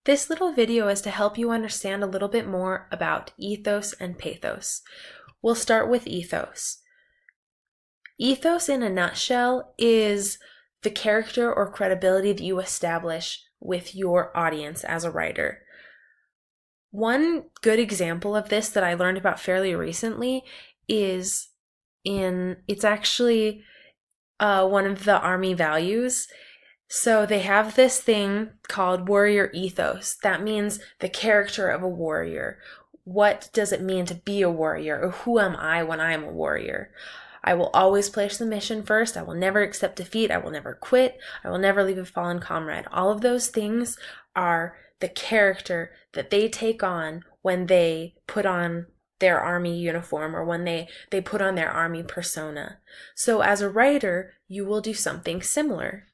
This little video is to help you understand a little bit more about ethos and pathos. We'll start with ethos. Ethos in a nutshell is the character or credibility that you establish with your audience as a writer. One good example of this that I learned about fairly recently is it's actually one of the Army values. So they have this thing called warrior ethos. That means the character of a warrior. What does it mean to be a warrior, or who am I when I am a warrior? I will always place the mission first. I will never accept defeat. I will never quit. I will never leave a fallen comrade. All of those things are the character that they take on when they put on their army uniform, or when they put on their army persona. So as a writer, you will do something similar.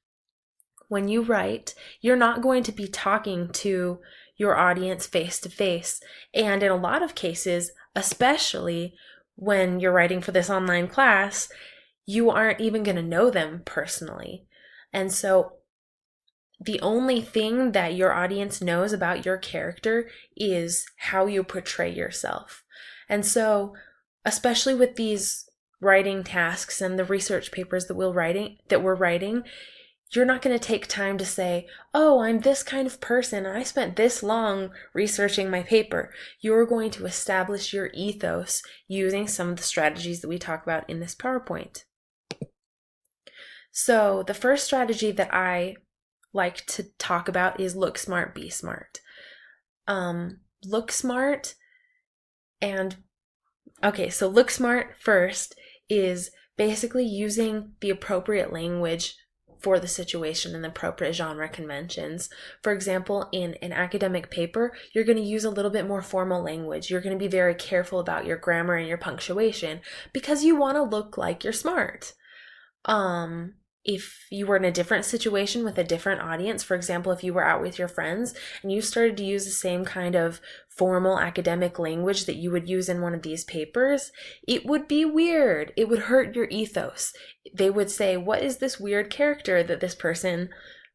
When you write, you're not going to be talking to your audience face to face. And in a lot of cases, especially when you're writing for this online class, you aren't even going to know them personally. And so the only thing that your audience knows about your character is how you portray yourself. And so, especially with these writing tasks and the research papers that we're writing, you're not going to take time to say, oh, I'm this kind of person, I spent this long researching my paper. You're going to establish your ethos using some of the strategies that we talk about in this PowerPoint. So the first strategy that I like to talk about is look smart, be smart. Look smart first is basically using the appropriate language for the situation and the appropriate genre conventions. For example, in an academic paper, you're going to use a little bit more formal language. You're going to be very careful about your grammar and your punctuation because you want to look like you're smart. If you were in a different situation with a different audience, for example, if you were out with your friends and you started to use the same kind of formal academic language that you would use in one of these papers, it would be weird. It would hurt your ethos. They would say, what is this weird character that this person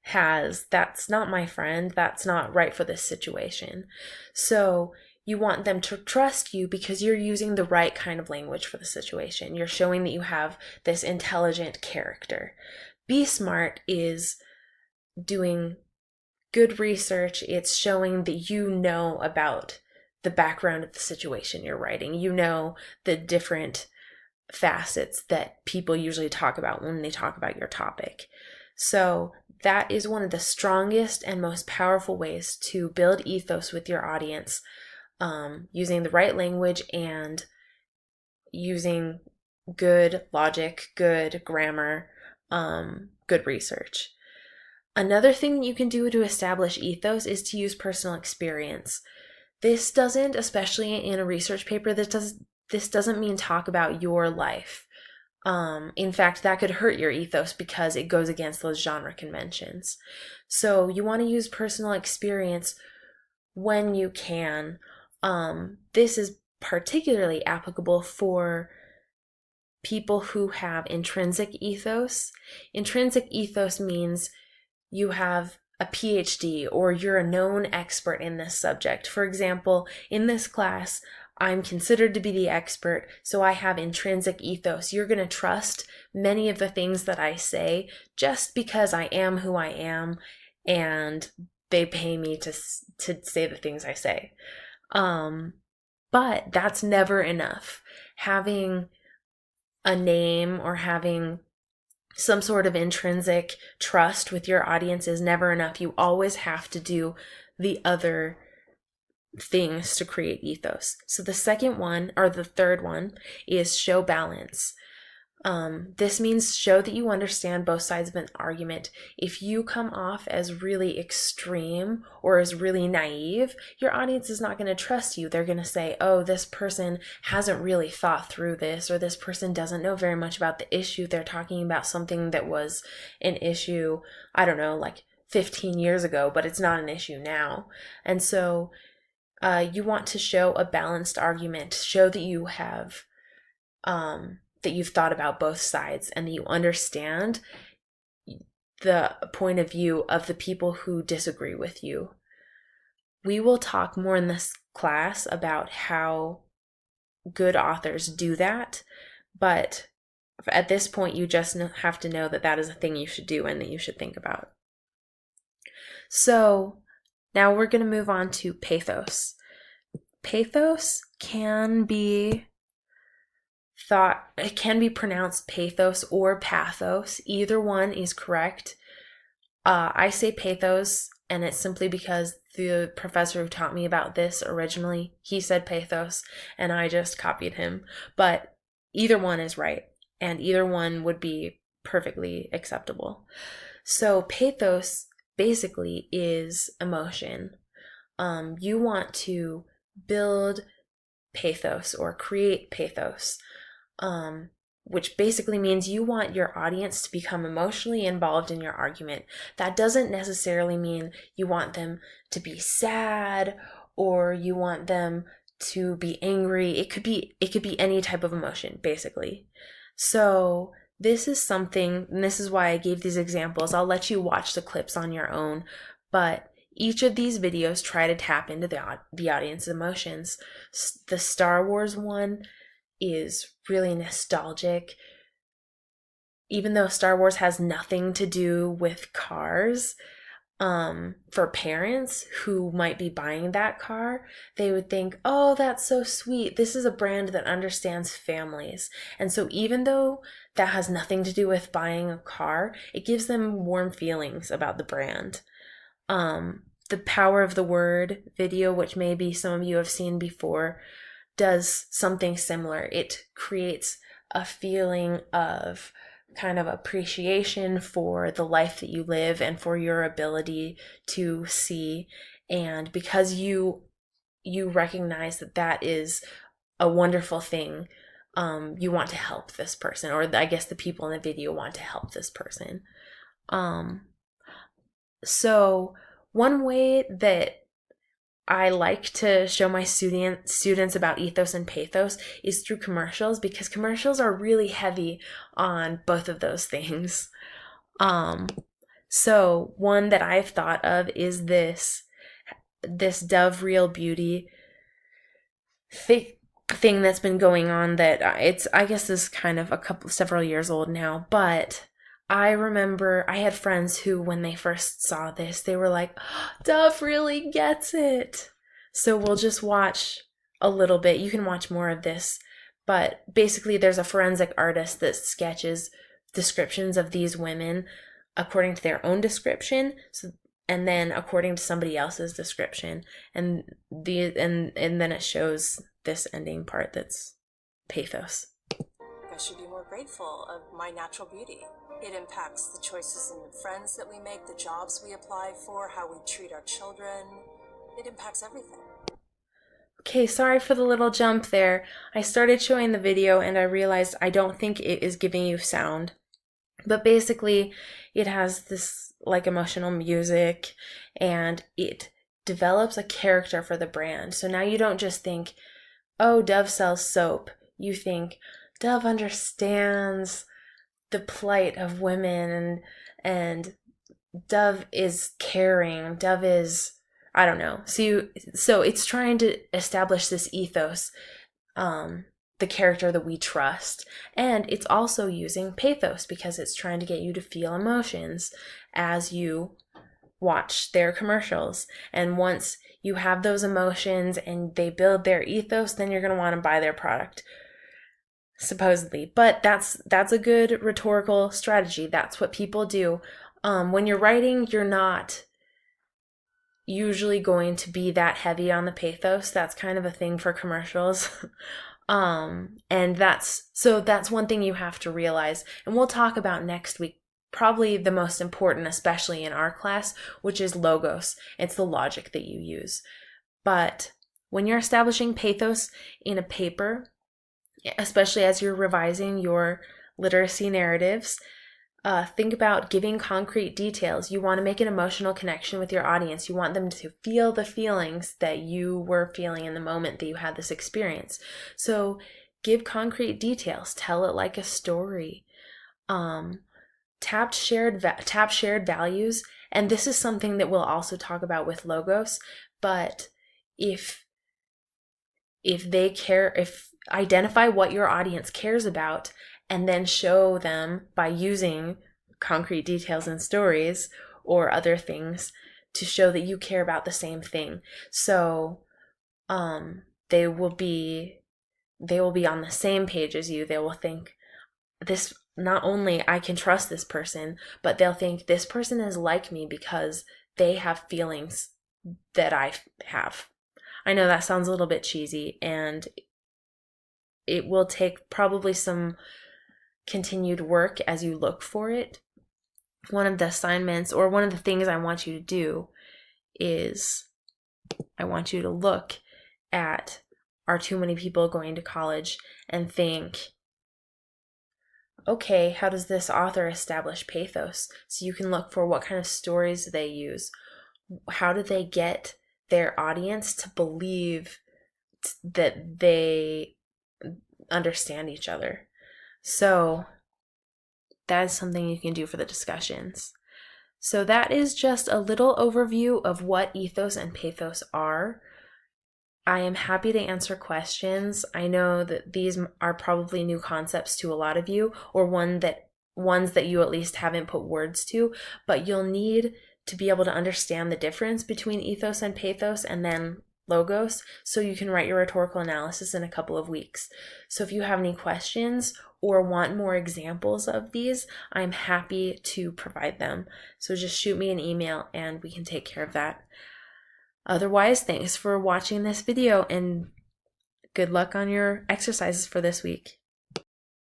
has? That's not my friend. That's not right for this situation. So you want them to trust you because you're using the right kind of language for the situation. You're showing that you have this intelligent character. Be smart is doing good research. It's showing that you know about the background of the situation you're writing. You know the different facets that people usually talk about when they talk about your topic. So that is one of the strongest and most powerful ways to build ethos with your audience. Using the right language and using good logic, good grammar, good research. Another thing you can do to establish ethos is to use personal experience. This doesn't, especially in a research paper, this doesn't mean talk about your life. In fact, that could hurt your ethos because it goes against those genre conventions. So you want to use personal experience when you can. This is particularly applicable for people who have intrinsic ethos. Intrinsic ethos means you have a PhD or you're a known expert in this subject. For example, in this class, I'm considered to be the expert, so I have intrinsic ethos. You're going to trust many of the things that I say just because I am who I am and they pay me to say the things I say. But that's never enough. Having a name or having some sort of intrinsic trust with your audience is never enough. You always have to do the other things to create ethos. So the second one, or the third one, is show balance. This means show that you understand both sides of an argument. If you come off as really extreme or as really naive, your audience is not going to trust you. They're going to say, oh, this person hasn't really thought through this, or this person doesn't know very much about the issue. They're talking about something that was an issue, I don't know, like 15 years ago, but it's not an issue now. And so you want to show a balanced argument, show that you have that you've thought about both sides and that you understand the point of view of the people who disagree with you. we will talk more in this class about how good authors do that, but at this point, you just have to know that that is a thing you should do and that you should think about. So now we're going to move on to pathos. Pathos can be it can be pronounced pathos or pathos. Either one is correct. I say pathos, and it's simply because the professor who taught me about this originally, he said pathos, and I just copied him. But either one is right, and either one would be perfectly acceptable. So pathos basically is emotion. You want to build pathos or create pathos, which basically means you want your audience to become emotionally involved in your argument. That doesn't necessarily mean you want them to be sad or you want them to be angry. It could be any type of emotion, basically. So this is something, and this is why I gave these examples. I'll let you watch the clips on your own, but each of these videos try to tap into the audience's emotions. The Star Wars one is really nostalgic. Even though Star Wars has nothing to do with cars, for parents who might be buying that car, they would think, oh, that's so sweet. This is a brand that understands families. And so even though that has nothing to do with buying a car, it gives them warm feelings about the brand. The Power of the Word video, which maybe some of you have seen before, does something similar. It creates a feeling of kind of appreciation for the life that you live and for your ability to see. And because you recognize that that is a wonderful thing, you want to help this person, or I guess the people in the video want to help this person. So one way that I like to show my students about ethos and pathos is through commercials, because commercials are really heavy on both of those things. So one that I've thought of is this Dove Real Beauty thing that's been going on, that I guess is kind of several years old now, but I remember I had friends who, when they first saw this, they were like, oh, Dove really gets it. So we'll just watch a little bit. You can watch more of this. But basically, there's a forensic artist that sketches descriptions of these women according to their own description, and then according to somebody else's description. And then it shows this ending part that's pathos. I should be more grateful of my natural beauty. It impacts the choices and the friends that we make, the jobs we apply for, how we treat our children. It impacts everything. Okay, sorry for the little jump there. I started showing the video and I realized I don't think it is giving you sound. But basically, it has this like emotional music, and it develops a character for the brand. So now you don't just think, oh, Dove sells soap. You think, Dove understands the plight of women, and Dove is caring. Dove is, I don't know. So it's trying to establish this ethos, the character that we trust. And it's also using pathos because it's trying to get you to feel emotions as you watch their commercials. And once you have those emotions and they build their ethos, then you're going to want to buy their product, supposedly. But that's a good rhetorical strategy. That's what people do. When you're writing, you're not usually going to be that heavy on the pathos. That's kind of a thing for commercials. And that's one thing you have to realize. And we'll talk about next week, probably the most important, especially in our class, which is logos. It's the logic that you use. But when you're establishing pathos in a paper, especially as you're revising your literacy narratives, think about giving concrete details. You want to make an emotional connection with your audience. You want them to feel the feelings that you were feeling in the moment that you had this experience. So give concrete details. Tell it like a story. Tap shared values And this is something that we'll also talk about with logos, but if they care, if identify what your audience cares about and then show them by using concrete details and stories or other things to show that you care about the same thing. So they will be on the same page as you. They will think, this, not only I can trust this person, but they'll think this person is like me because they have feelings that I have. I know that sounds a little bit cheesy, and it will take probably some continued work as you look for it. One of the assignments, or one of the things I want you to do, is I want you to look at, are too many people going to college, and think, okay, how does this author establish pathos? So you can look for what kind of stories they use. How do they get their audience to believe that they understand each other? So that is something you can do for the discussions. So that is just a little overview of what ethos and pathos are. I am happy to answer questions. I know that these are probably new concepts to a lot of you, or ones that you at least haven't put words to, but you'll need to be able to understand the difference between ethos and pathos and then logos, so you can write your rhetorical analysis in a couple of weeks. So if you have any questions or want more examples of these, I'm happy to provide them. So just shoot me an email and we can take care of that. Otherwise, thanks for watching this video and good luck on your exercises for this week.